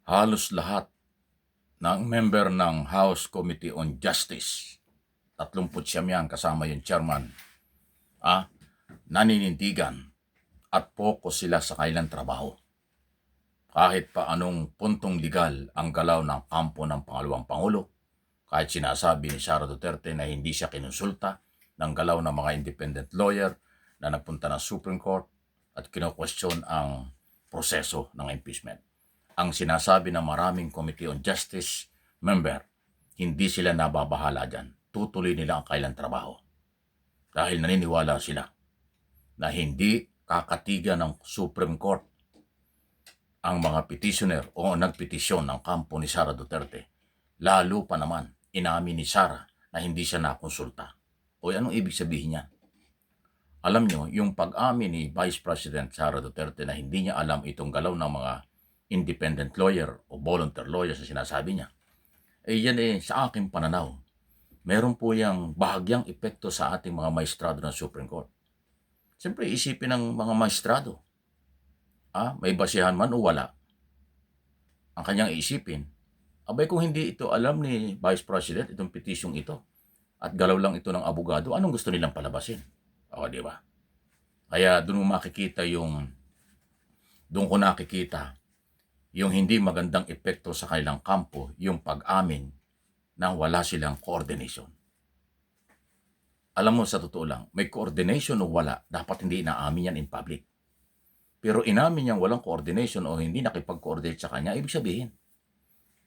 halos lahat ng member ng House Committee on Justice, 39 yan kasama yung chairman, naninindigan at focus sila sa kailang trabaho. Kahit pa anong puntong legal ang galaw ng kampo ng pangalawang Pangulo, kahit sinasabi ni Sara Duterte na hindi siya kinonsulta ng galaw ng mga independent lawyer na nagpunta ng Supreme Court at kino-question ang proseso ng impeachment. Ang sinasabi ng maraming Committee on Justice member, hindi sila nababahala dyan. Tutuloy nila ang kailang trabaho. Dahil naniniwala sila na hindi kakatigan ng Supreme Court ang mga petitioner o nagpetisyon ng kampo ni Sara Duterte. Lalo pa naman, inamin ni Sara na hindi siya nakonsulta. O anong ibig sabihin niya? Alam nyo, yung pag-amin ni Vice President Sara Duterte na hindi niya alam itong galaw ng mga independent lawyer o volunteer lawyer sa sinasabi niya, yan sa aking pananaw, meron po yung bahagyang epekto sa ating mga maestrado ng Supreme Court. Siyempre, isipin ng mga maestrado, may basihan man o wala, ang kanyang isipin, abay kung hindi ito alam ni Vice President, itong petisyong ito, at galaw lang ito ng abogado, anong gusto nilang palabasin? O, di ba? Kaya doon ko nakikita yung hindi magandang epekto sa kanilang kampo, yung pag-amin na wala silang coordination. Alam mo, sa totoo lang, may coordination o wala, dapat hindi inaamin yan in public. Pero inamin niyang walang coordination o hindi nakipag-coordinate sa kanya, ibig sabihin,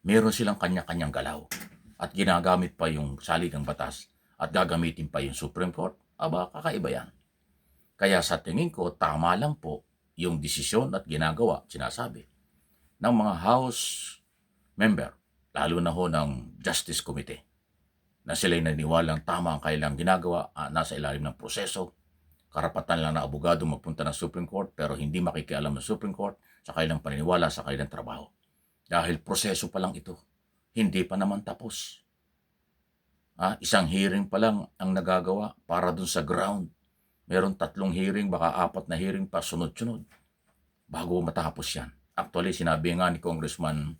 meron silang kanya-kanyang galaw at ginagamit pa yung saligang batas at gagamitin pa yung Supreme Court. Aba, kakaiba yan. Kaya sa tingin ko, tama lang po yung desisyon at ginagawa, sinasabi, ng mga House member, lalo na ho ng Justice Committee, na sila'y naniwalang tama ang kailang ginagawa, nasa ilalim ng proseso, karapatan lang na abogado magpunta ng Supreme Court pero hindi makikialam ng Supreme Court sa kailang paniniwala sa kailang trabaho. Dahil proseso pa lang ito, hindi pa naman tapos. Isang hearing pa lang ang nagagawa para dun sa ground. Meron 3 hearing, baka 4 na hearing pa sunod-sunod bago matapos yan. Actually, sinabi nga ni Congressman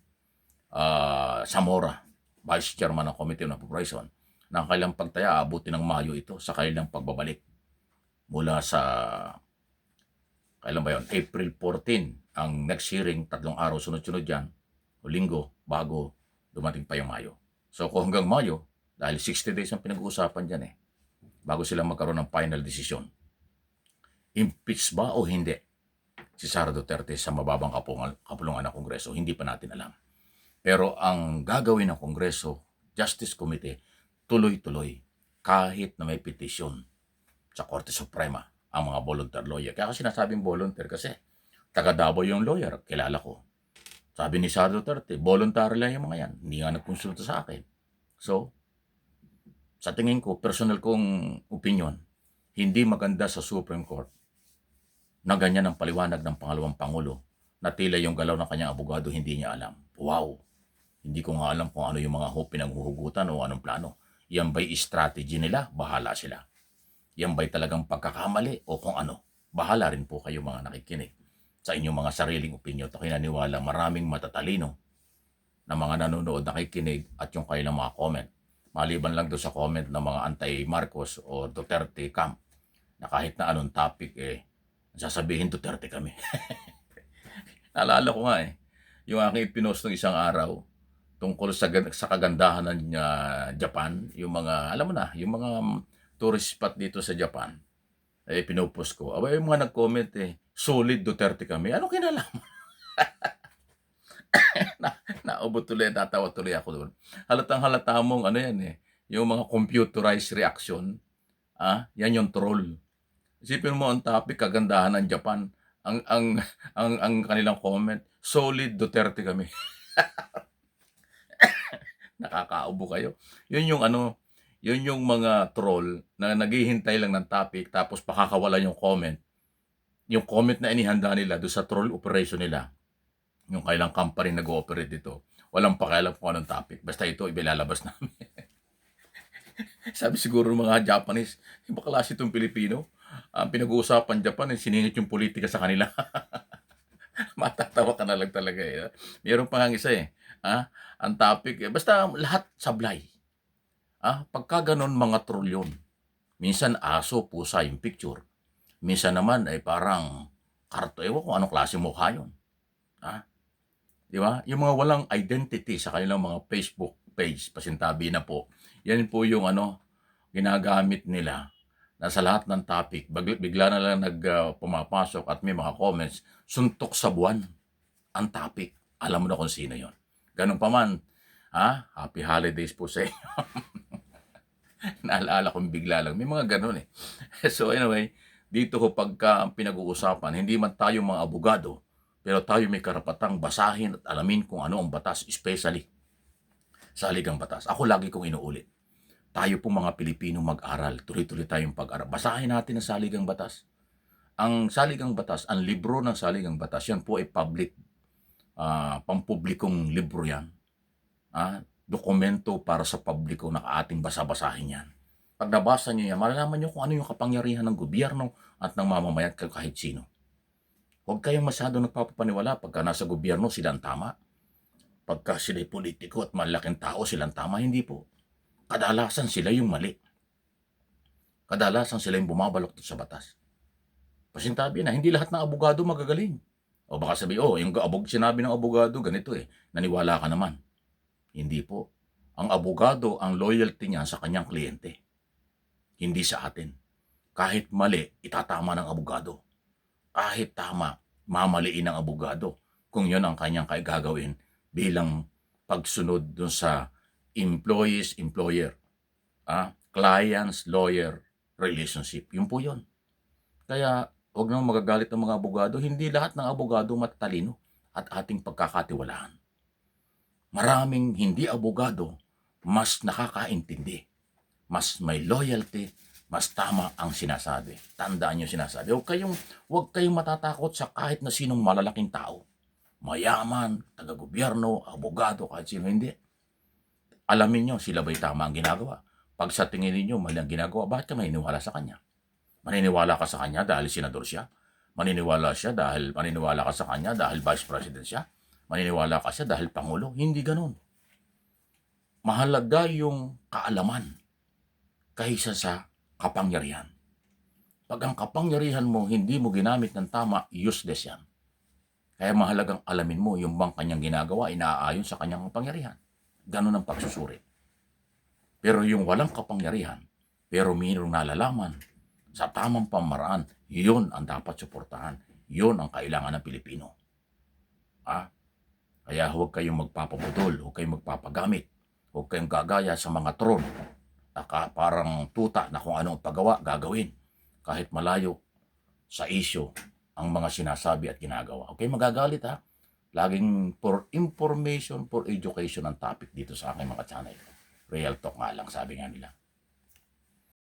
Zamora, Vice Chairman ng Committee on Appropriation, na ang kailang pagtaya, abuti ng Mayo ito sa kailang pagbabalik. Mula sa, kailan ba yun? April 14, ang next hearing, 3 araw sunod-sunod yan, o linggo, bago dumating pa yung Mayo. So kung hanggang Mayo, dahil 60 days ang pinag-uusapan dyan bago sila magkaroon ng final decision. Impeach ba o hindi si Sara Duterte sa mababang kapulungan ng Kongreso? Hindi pa natin alam. Pero ang gagawin ng Kongreso, Justice Committee, tuloy-tuloy kahit na may petisyon sa Korte Suprema ang mga volunteer lawyer. Kaya sinasabing volunteer kasi taga Davao yung lawyer, kilala ko. Sabi ni Sara Duterte, voluntary lang yung mga yan. Hindi nga nagkonsulta sa akin. So, sa tingin ko, personal kong opinion, hindi maganda sa Supreme Court na ganyan ang paliwanag ng pangalawang Pangulo na tila yung galaw ng kanyang abogado hindi niya alam. Wow! Hindi ko nga alam kung ano yung mga pinaghuhugutan o anong plano. Yan ba'y strategy nila? Bahala sila. Yan ba'y talagang pagkakamali o kung ano? Bahala rin po kayo mga nakikinig sa inyong mga sariling opinion. At kinaniwala maraming matatalino na mga nanonood, nakikinig at yung kailang mga comment. Maliban lang doon sa comment ng mga anti-Marcos o Duterte camp na kahit na anong topic sasabihin Duterte kami. Naalala ko nga yung aking pinost ng isang araw tungkol sa kagandahan ng Japan, yung mga, alam mo na, yung mga tourist spot dito sa Japan, pinupost ko. Aba, yung mga nag-comment solid Duterte kami. Ano kinalaman? Naubot tuloy, natawa tuloy ako doon. Halatang halata mong ano yan yung mga computerized reaction, yan yung troll. Isipin mo ang topic, kagandahan ng Japan. Ang kanilang comment, solid Duterte kami. Nakakaubo kayo. Yun yung mga troll na naghihintay lang ng topic tapos pakakawalan yung comment. Yung comment na inihanda nila doon sa troll operation nila. Yung kailang company nag-ooperate dito. Walang pakialam kung anong topic. Basta ito, ibilalabas namin. Sabi siguro ng mga Japanese, iba klase itong Pilipino. Ang pinag-uusapan Japan, siningit yung politika sa kanila. Matatawa ka na lang talaga, eh. Meron pa ngang isa, eh, ang topic, eh, basta lahat sablay. Pagka gano'n mga troll 'yun. Minsan aso, pusa yung picture, minsan naman ay parang ewan ko anong klaseng mukha 'yun, ah, 'di ba? Yung mga walang identity sa kanilang mga Facebook page, pasintabi na po, 'yan po yung ginagamit nila na sa lahat ng topic bigla na lang pumapasok at may mga comments, suntok sa buwan ang topic. Alam mo na kung sino 'yon. Gano'n pa man, happy holidays po sa inyo. Naalala kong bigla lang, may mga gano'n, eh. So anyway, dito ho pagka ang pinag-uusapan, hindi man tayo mga abogado, pero tayo may karapatang basahin at alamin kung ano ang batas, especially sa saligang batas. Ako lagi kong inuulit, tayo pong mga Pilipino mag-aral, tuloy-tuloy tayong pag-aral. Basahin natin ang saligang batas. Ang saligang batas, ang libro ng saligang batas, yan po ay public, pampublikong libro yan. Dokumento para sa publiko na ating basa-basahin yan. Pag nabasa niyo yan, malalaman niyo kung ano yung kapangyarihan ng gobyerno at ng mamamayan kahit sino. Huwag kayong masyado nagpapapaniwala pagka nasa gobyerno silang tama. Pagka sila'y politiko at malaking tao silang tama, hindi po. Kadalasan sila yung mali. Kadalasan sila yung bumabalok sa batas. Pasintabi na, hindi lahat ng abogado magagaling. O baka sabi, yung sinabi ng abogado, ganito naniwala ka naman. Hindi po. Ang abogado, ang loyalty niya sa kanyang kliyente. Hindi sa atin. Kahit mali, itatama ng abogado. Kahit tama, mamaliin ng abogado. Kung yun ang kanyang gagawin bilang pagsunod dun sa employees-employer. Clients-lawyer relationship. Yun po yun. Kaya, huwag nang magagalit ng mga abogado. Hindi lahat ng abogado matatalino at ating pagkakatiwalaan. Maraming hindi abogado mas nakakaintindi, mas may loyalty, mas tama ang sinasabi. Tandaan niyo sinasabi. Huwag kayong matatakot sa kahit na sinong malalaking tao. Mayaman, taga-gobyerno, abogado, kahit sino, hindi. Alamin niyo sila ba'y tama ang ginagawa. Pag sa tingin niyo mali ang ginagawa, bakit ka maniniwala sa kanya? Maniniwala ka sa kanya dahil senador siya? Maniniwala ka sa kanya dahil vice president siya? Maniniwala ka siya dahil pangulo? Hindi ganun. Mahalaga yung kaalaman kaysa sa kapangyarihan. Pag ang kapangyarihan mo hindi mo ginamit ng tama, useless yan. Kaya mahalagang alamin mo yung bang kanyang ginagawa inaayon sa kanyang kapangyarihan. Ganun ang pagsusuri. Pero yung walang kapangyarihan, pero mayroong nalalaman sa tamang pamaraan, yun ang dapat suportahan. Yun ang kailangan ng Pilipino. Kaya huwag kayong magpapabudol, huwag kayong magpapagamit, huwag kayong gagaya sa mga troll. Parang tuta na kung anong paggawa, gagawin. Kahit malayo sa isyo ang mga sinasabi at ginagawa. Okay, magagalit Laging for information, for education ang topic dito sa aking mga channel. Real talk nga lang, sabi nga nila.